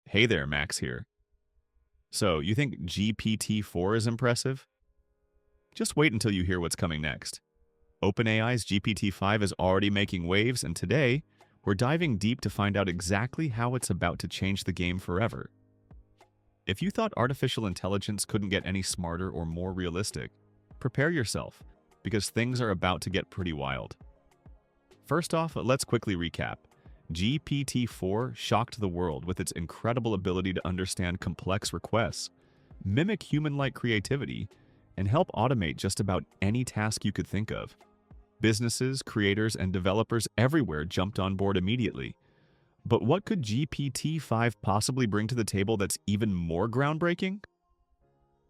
Hey there, Max here. So, you think GPT-4 is impressive? Just wait until you hear what's coming next. OpenAI's GPT-5 is already making waves, and today, we're diving deep to find out exactly how it's about to change the game forever. If you thought artificial intelligence couldn't get any smarter or more realistic, prepare yourself, because things are about to get pretty wild. First off, let's quickly recap. GPT-4 shocked the world with its incredible ability to understand complex requests, mimic human-like creativity, and help automate just about any task you could think of. Businesses, creators, and developers everywhere jumped on board immediately. But what could GPT-5 possibly bring to the table that's even more groundbreaking?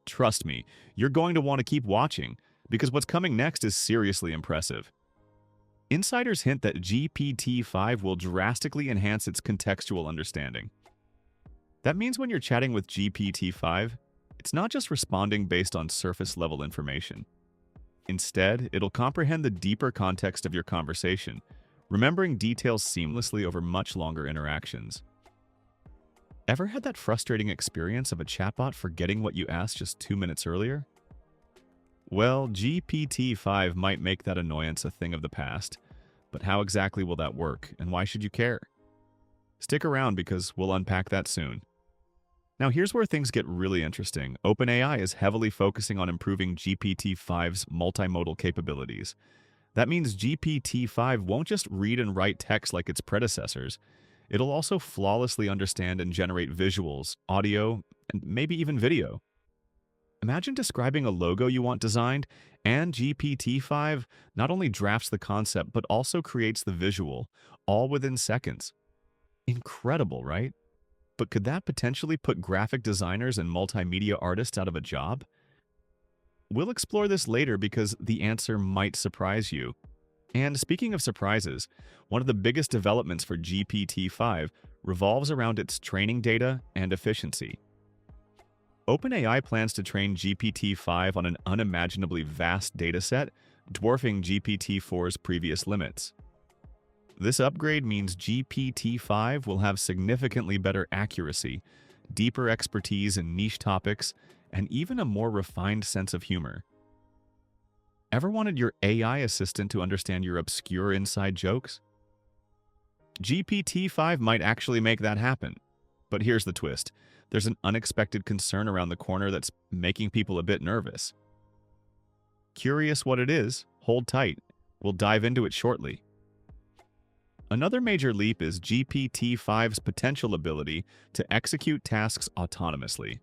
Trust me, you're going to want to keep watching, because what's coming next is seriously impressive. Insiders hint that GPT-5 will drastically enhance its contextual understanding. That means when you're chatting with GPT-5, it's not just responding based on surface-level information. Instead, it'll comprehend the deeper context of your conversation, remembering details seamlessly over much longer interactions. Ever had that frustrating experience of a chatbot forgetting what you asked just 2 minutes earlier? Well, GPT-5 might make that annoyance a thing of the past, but how exactly will that work, and why should you care? Stick around because we'll unpack that soon. Now here's where things get really interesting. OpenAI is heavily focusing on improving GPT-5's multimodal capabilities. That means GPT-5 won't just read and write text like its predecessors. It'll also flawlessly understand and generate visuals, audio, and maybe even video. Imagine describing a logo you want designed, and GPT-5 not only drafts the concept but also creates the visual, all within seconds. Incredible, right? But could that potentially put graphic designers and multimedia artists out of a job? We'll explore this later because the answer might surprise you. And speaking of surprises, one of the biggest developments for GPT-5 revolves around its training data and efficiency. OpenAI plans to train GPT-5 on an unimaginably vast dataset, dwarfing GPT-4's previous limits. This upgrade means GPT-5 will have significantly better accuracy, deeper expertise in niche topics, and even a more refined sense of humor. Ever wanted your AI assistant to understand your obscure inside jokes? GPT-5 might actually make that happen. But here's the twist. There's an unexpected concern around the corner that's making people a bit nervous. Curious what it is? Hold tight. We'll dive into it shortly. Another major leap is GPT-5's potential ability to execute tasks autonomously.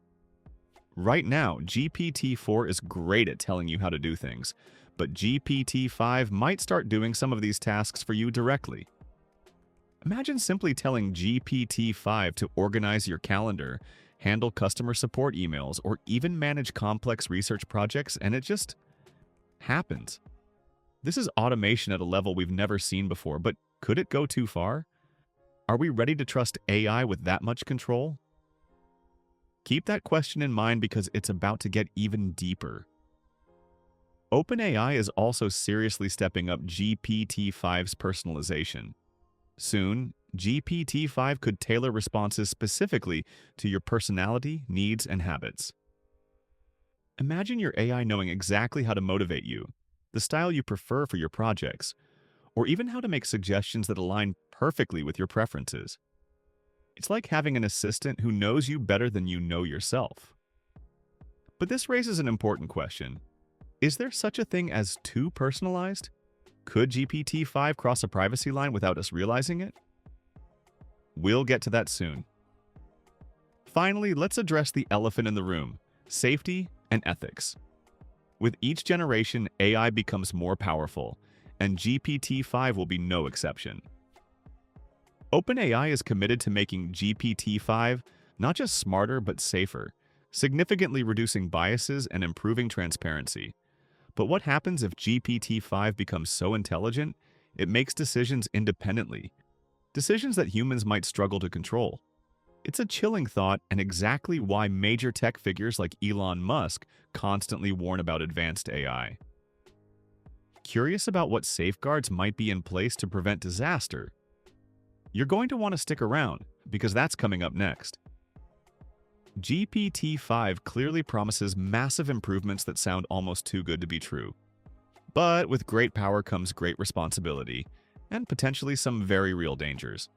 Right now, GPT-4 is great at telling you how to do things, but GPT-5 might start doing some of these tasks for you directly. Imagine simply telling GPT-5 to organize your calendar, handle customer support emails, or even manage complex research projects, and it just happens. This is automation at a level we've never seen before, but could it go too far? Are we ready to trust AI with that much control? Keep that question in mind because it's about to get even deeper. OpenAI is also seriously stepping up GPT-5's personalization. Soon, GPT-5 could tailor responses specifically to your personality, needs, and habits. Imagine your AI knowing exactly how to motivate you, the style you prefer for your projects, or even how to make suggestions that align perfectly with your preferences. It's like having an assistant who knows you better than you know yourself. But this raises an important question. Is there such a thing as too personalized? Could GPT-5 cross a privacy line without us realizing it? We'll get to that soon. Finally, let's address the elephant in the room: safety and ethics. With each generation, AI becomes more powerful, and GPT-5 will be no exception. OpenAI is committed to making GPT-5 not just smarter but safer, significantly reducing biases and improving transparency. But what happens if GPT-5 becomes so intelligent, it makes decisions independently, decisions that humans might struggle to control? It's a chilling thought and exactly why major tech figures like Elon Musk constantly warn about advanced AI. Curious about what safeguards might be in place to prevent disaster? You're going to want to stick around, because that's coming up next. GPT-5 clearly promises massive improvements that sound almost too good to be true. But with great power comes great responsibility, and potentially some very real dangers.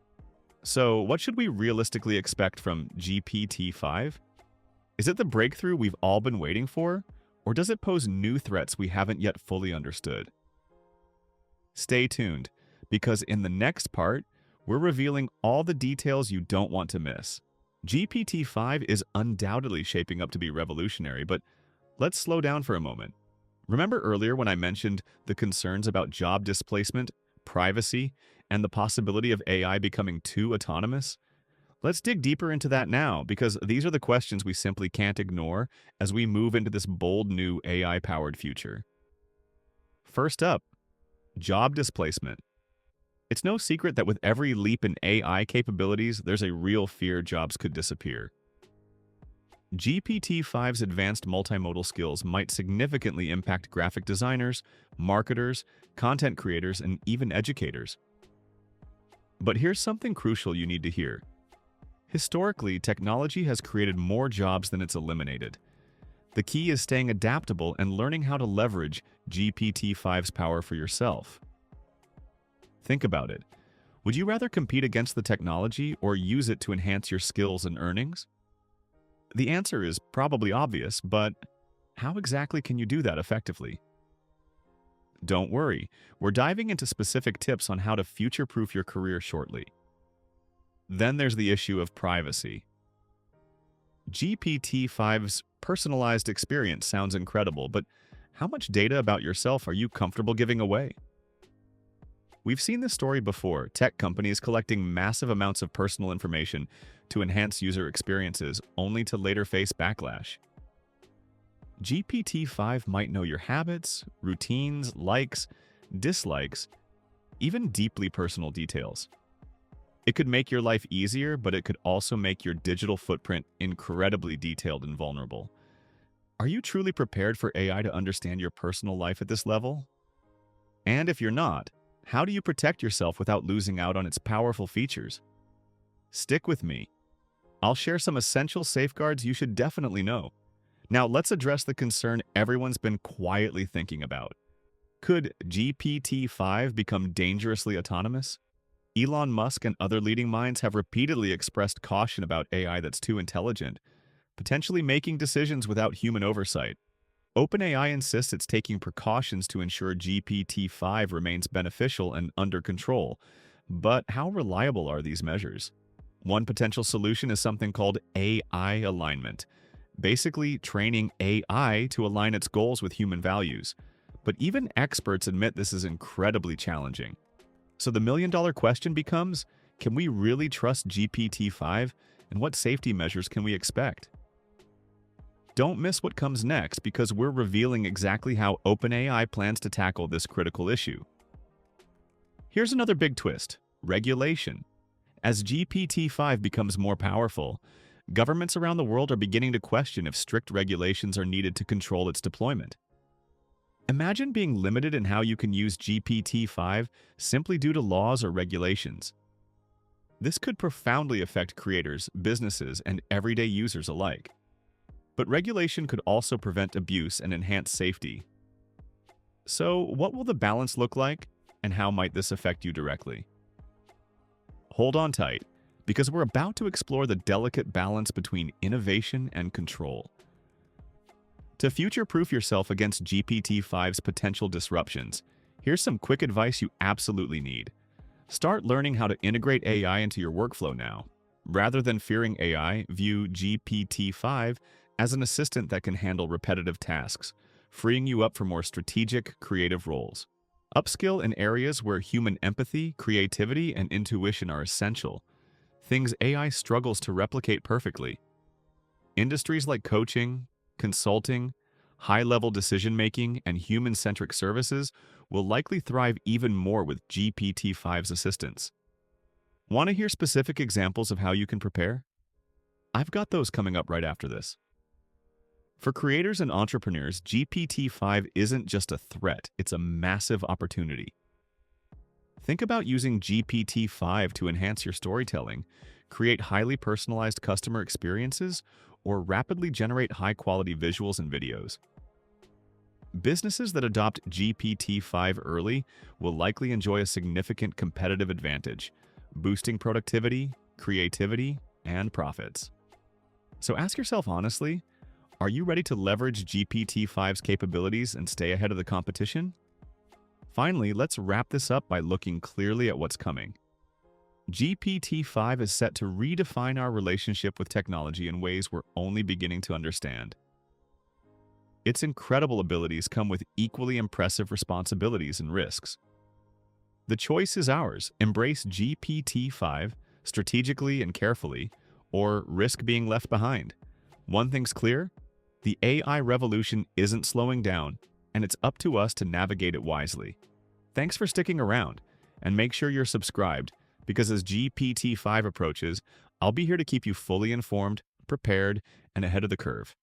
So, what should we realistically expect from GPT-5? Is it the breakthrough we've all been waiting for, or does it pose new threats we haven't yet fully understood? Stay tuned, because in the next part, we're revealing all the details you don't want to miss. GPT-5 is undoubtedly shaping up to be revolutionary, but let's slow down for a moment. Remember earlier when I mentioned the concerns about job displacement, privacy, and the possibility of AI becoming too autonomous? Let's dig deeper into that now, because these are the questions we simply can't ignore as we move into this bold new AI-powered future. First up, job displacement. It's no secret that with every leap in AI capabilities, there's a real fear jobs could disappear. GPT-5's advanced multimodal skills might significantly impact graphic designers, marketers, content creators, and even educators. But here's something crucial you need to hear. Historically, technology has created more jobs than it's eliminated. The key is staying adaptable and learning how to leverage GPT-5's power for yourself. Think about it. Would you rather compete against the technology or use it to enhance your skills and earnings? The answer is probably obvious, but how exactly can you do that effectively? Don't worry, we're diving into specific tips on how to future-proof your career shortly. Then there's the issue of privacy. GPT-5's personalized experience sounds incredible, but how much data about yourself are you comfortable giving away? We've seen this story before, tech companies collecting massive amounts of personal information to enhance user experiences, only to later face backlash. GPT-5 might know your habits, routines, likes, dislikes, even deeply personal details. It could make your life easier, but it could also make your digital footprint incredibly detailed and vulnerable. Are you truly prepared for AI to understand your personal life at this level? And if you're not, how do you protect yourself without losing out on its powerful features? Stick with me. I'll share some essential safeguards you should definitely know. Now let's address the concern everyone's been quietly thinking about. Could GPT-5 become dangerously autonomous? Elon Musk and other leading minds have repeatedly expressed caution about AI that's too intelligent, potentially making decisions without human oversight. OpenAI insists it's taking precautions to ensure GPT-5 remains beneficial and under control. But how reliable are these measures? One potential solution is something called AI alignment, basically training AI to align its goals with human values. But even experts admit this is incredibly challenging. So the million-dollar question becomes, can we really trust GPT-5, and what safety measures can we expect? Don't miss what comes next, because we're revealing exactly how OpenAI plans to tackle this critical issue. Here's another big twist: regulation. As GPT-5 becomes more powerful, governments around the world are beginning to question if strict regulations are needed to control its deployment. Imagine being limited in how you can use GPT-5 simply due to laws or regulations. This could profoundly affect creators, businesses, and everyday users alike. But regulation could also prevent abuse and enhance safety. So, what will the balance look like, and how might this affect you directly? Hold on tight, because we're about to explore the delicate balance between innovation and control. To future-proof yourself against GPT-5's potential disruptions, here's some quick advice you absolutely need. Start learning how to integrate AI into your workflow now. Rather than fearing AI, view GPT-5 as an assistant that can handle repetitive tasks, freeing you up for more strategic, creative roles. Upskill in areas where human empathy, creativity, and intuition are essential, things AI struggles to replicate perfectly. Industries like coaching, consulting, high-level decision-making, and human-centric services will likely thrive even more with GPT-5's assistance. Want to hear specific examples of how you can prepare? I've got those coming up right after this. For creators and entrepreneurs, GPT-5 isn't just a threat, it's a massive opportunity. Think about using GPT-5 to enhance your storytelling, create highly personalized customer experiences, or rapidly generate high-quality visuals and videos. Businesses that adopt GPT-5 early will likely enjoy a significant competitive advantage, boosting productivity, creativity, and profits. So ask yourself honestly, are you ready to leverage GPT-5's capabilities and stay ahead of the competition? Finally, let's wrap this up by looking clearly at what's coming. GPT-5 is set to redefine our relationship with technology in ways we're only beginning to understand. Its incredible abilities come with equally impressive responsibilities and risks. The choice is ours: embrace GPT-5 strategically and carefully, or risk being left behind. One thing's clear: the AI revolution isn't slowing down, and it's up to us to navigate it wisely. Thanks for sticking around, and make sure you're subscribed, because as GPT-5 approaches, I'll be here to keep you fully informed, prepared, and ahead of the curve.